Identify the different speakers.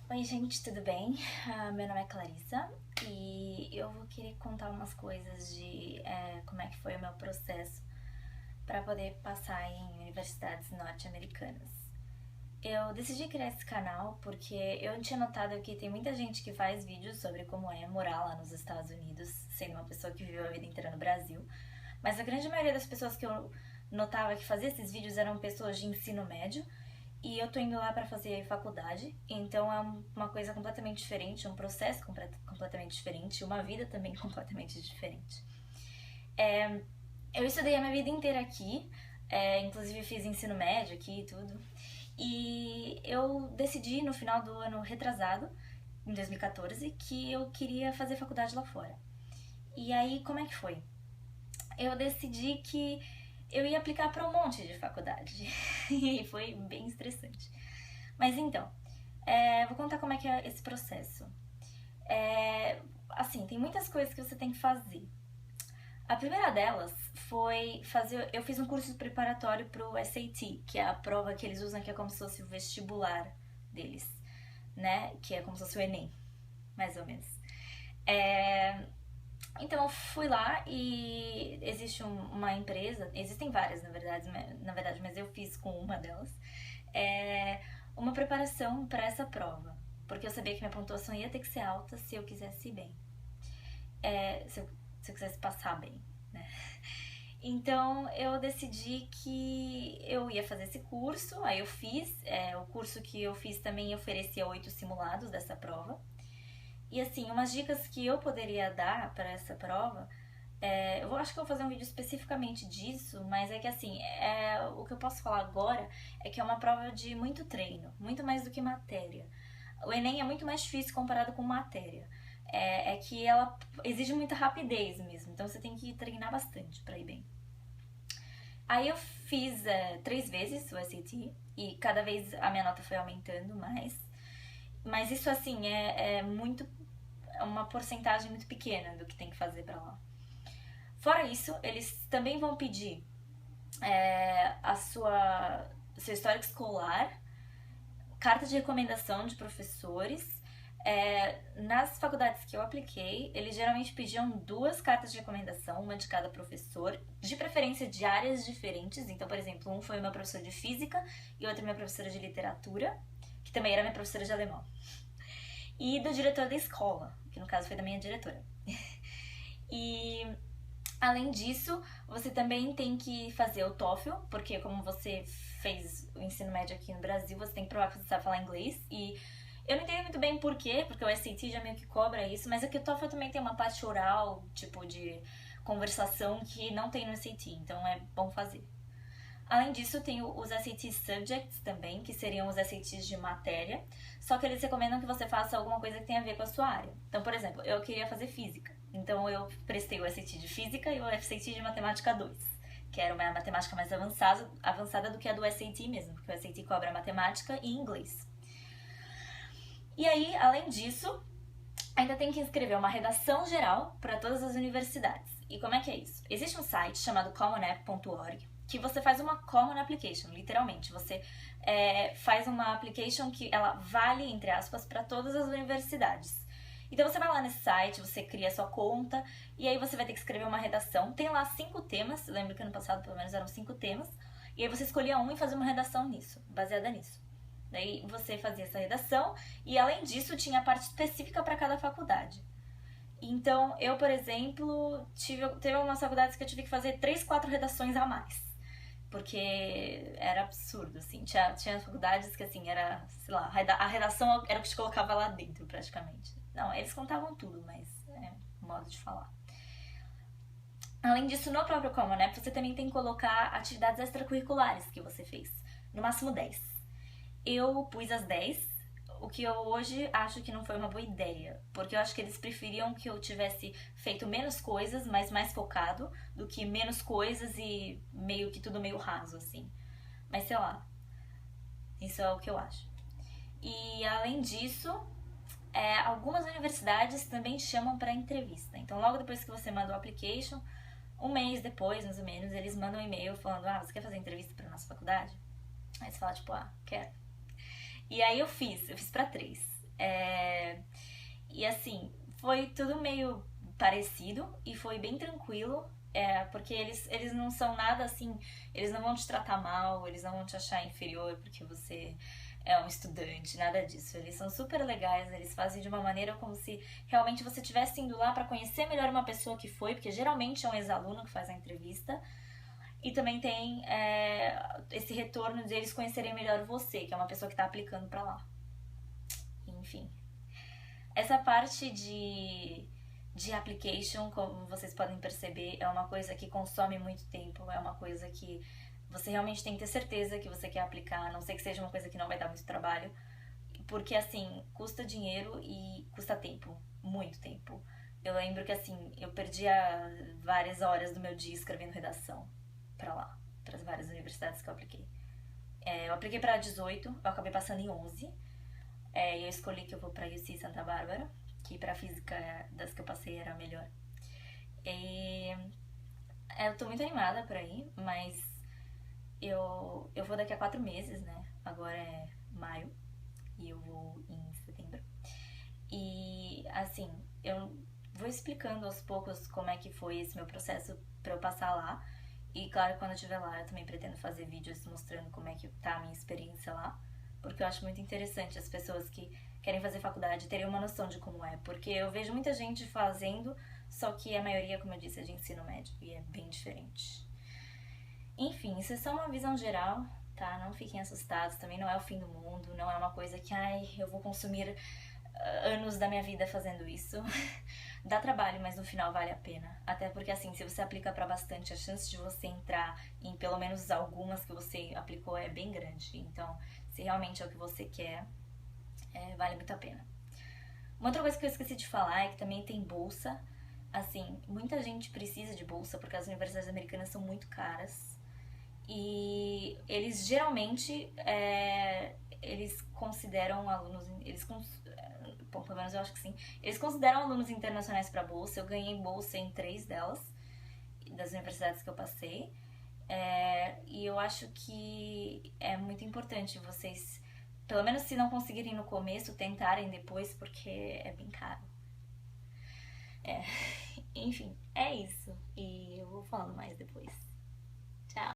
Speaker 1: Oi, gente, tudo bem? Meu nome é Clarissa e eu vou querer contar umas coisas de como é que foi o meu processo para poder passar em universidades norte-americanas. Eu decidi criar esse canal porque eu tinha notado que tem muita gente que faz vídeos sobre como é morar lá nos Estados Unidos, sendo uma pessoa que viveu a vida inteira no Brasil, mas a grande maioria das pessoas que eu notava que fazia esses vídeos eram pessoas de ensino médio e eu tô indo lá para fazer faculdade, então é uma coisa completamente diferente, um processo completamente diferente, uma vida também completamente diferente. Eu estudei a minha vida inteira aqui, inclusive fiz ensino médio aqui e tudo, e eu decidi no final do ano retrasado, em 2014, que eu queria fazer faculdade lá fora. E aí, como é que foi? Eu decidi que eu ia aplicar para um monte de faculdade. E foi bem estressante. Mas então, vou contar como é que é esse processo. Assim, tem muitas coisas que você tem que fazer. A primeira delas foi fazer. Eu fiz um curso preparatório para o SAT, que é a prova que eles usam, que é como se fosse o vestibular deles, né? Que é como se fosse o Enem, mais ou menos. É, Então eu fui lá e existe uma empresa, existem várias na verdade, mas eu fiz com uma delas, é, uma preparação para essa prova, porque eu sabia que minha pontuação ia ter que ser alta se eu quisesse ir bem, se eu quisesse passar bem, né? Então eu decidi que eu ia fazer esse curso, aí eu fiz, o curso que eu fiz também oferecia 8 simulados dessa prova. E assim, umas dicas que eu poderia dar para essa prova, eu acho que eu vou fazer um vídeo especificamente disso, mas é que assim, o que eu posso falar agora é que é uma prova de muito treino, muito mais do que matéria. O Enem é muito mais difícil comparado com matéria. É que ela exige muita rapidez mesmo, então você tem que treinar bastante para ir bem. Aí eu fiz 3 vezes o SAT e cada vez a minha nota foi aumentando mais. Mas isso assim é uma porcentagem muito pequena do que tem que fazer para lá. Fora isso, eles também vão pedir seu histórico escolar, carta de recomendação de professores. Nas faculdades que eu apliquei, eles geralmente pediam 2 cartas de recomendação, uma de cada professor, de preferência de áreas diferentes. Então, por exemplo, um foi meu professor de física e outro minha professora de literatura, que também era minha professora de alemão. E do diretor da escola, que no caso foi da minha diretora. E além disso, você também tem que fazer o TOEFL, porque como você fez o ensino médio aqui no Brasil, você tem que provar que você sabe falar inglês. E eu não entendo muito bem por quê, porque o SAT já meio que cobra isso, mas aqui o TOEFL também tem uma parte oral, tipo de conversação, que não tem no SAT, então é bom fazer. Além disso, tem os SAT Subjects também, que seriam os SATs de matéria, só que eles recomendam que você faça alguma coisa que tenha a ver com a sua área. Então, por exemplo, eu queria fazer física, então eu prestei o SAT de física e o SAT de matemática 2, que era uma matemática mais avançada do que a do SAT mesmo, porque o SAT cobra matemática e inglês. E aí, além disso, ainda tem que escrever uma redação geral para todas as universidades. E como é que é isso? Existe um site chamado commonapp.org que você faz uma common application, literalmente. Você faz uma application que ela vale, entre aspas, para todas as universidades. Então você vai lá nesse site, você cria a sua conta e aí você vai ter que escrever uma redação. Tem lá 5 temas, lembro que ano passado pelo menos eram 5 temas. E aí você escolhia um e fazia uma redação nisso, baseada nisso. Daí você fazia essa redação e além disso tinha a parte específica para cada faculdade. Então eu, por exemplo, teve algumas faculdades que eu tive que fazer 3, 4 redações a mais. Porque era absurdo, assim. Tinha faculdades que, assim, era, sei lá, a redação era o que te colocava lá dentro, praticamente. Não, eles contavam tudo, mas é modo de falar. Além disso, no próprio Common App, você também tem que colocar atividades extracurriculares que você fez. No máximo 10. Eu pus as 10, o que eu hoje acho que não foi uma boa ideia, porque eu acho que eles preferiam que eu tivesse feito menos coisas, mas mais focado, do que menos coisas e meio que tudo meio raso, assim. Mas sei lá, isso é o que eu acho. E além disso, algumas universidades também chamam para entrevista. Então, logo depois que você manda o application, um mês depois, mais ou menos, eles mandam um e-mail falando: você quer fazer entrevista para nossa faculdade? Aí você fala, tipo, quero. E aí eu fiz pra 3. É, e assim, foi tudo meio parecido e foi bem tranquilo. Porque eles não são nada assim, eles não vão te tratar mal, eles não vão te achar inferior porque você é um estudante, nada disso. Eles são super legais, eles fazem de uma maneira como se realmente você estivesse indo lá para conhecer melhor uma pessoa que foi, porque geralmente é um ex-aluno que faz a entrevista. E também tem esse retorno de eles conhecerem melhor você, que é uma pessoa que está aplicando para lá. Enfim, essa parte de application, como vocês podem perceber, é uma coisa que consome muito tempo, é uma coisa que você realmente tem que ter certeza que você quer aplicar, a não ser que seja uma coisa que não vai dar muito trabalho, porque assim, custa dinheiro e custa tempo, muito tempo. Eu lembro que assim, eu perdia várias horas do meu dia escrevendo redação pra lá, para as várias universidades que eu apliquei. Eu apliquei para 18, eu acabei passando em 11. E eu escolhi que eu vou para UC Santa Bárbara, que para física das que eu passei era a melhor. E eu tô muito animada por aí, mas eu vou daqui a 4 meses, né? Agora é maio e eu vou em setembro. E assim, eu vou explicando aos poucos como é que foi esse meu processo para eu passar lá. E claro, quando eu estiver lá, eu também pretendo fazer vídeos mostrando como é que tá a minha experiência lá. Porque eu acho muito interessante as pessoas que querem fazer faculdade terem uma noção de como é. Porque eu vejo muita gente fazendo, só que a maioria, como eu disse, é de ensino médio e é bem diferente. Enfim, isso é só uma visão geral, tá? Não fiquem assustados, também não é o fim do mundo, não é uma coisa que, ai, eu vou consumir anos da minha vida fazendo isso. Dá trabalho, mas no final vale a pena. Até porque, assim, se você aplica pra bastante, a chance de você entrar em pelo menos algumas que você aplicou é bem grande. Então, se realmente é o que você quer, vale muito a pena. Uma outra coisa que eu esqueci de falar é que também tem bolsa. Assim, muita gente precisa de bolsa porque as universidades americanas são muito caras. E eles geralmente eles consideram alunos, bom, pelo menos eu acho que sim, eles consideram alunos internacionais para bolsa. Eu ganhei bolsa em 3 delas, das universidades que eu passei. E eu acho que é muito importante vocês, pelo menos se não conseguirem no começo, tentarem depois, porque é bem caro. Enfim, é isso. E eu vou falando mais depois.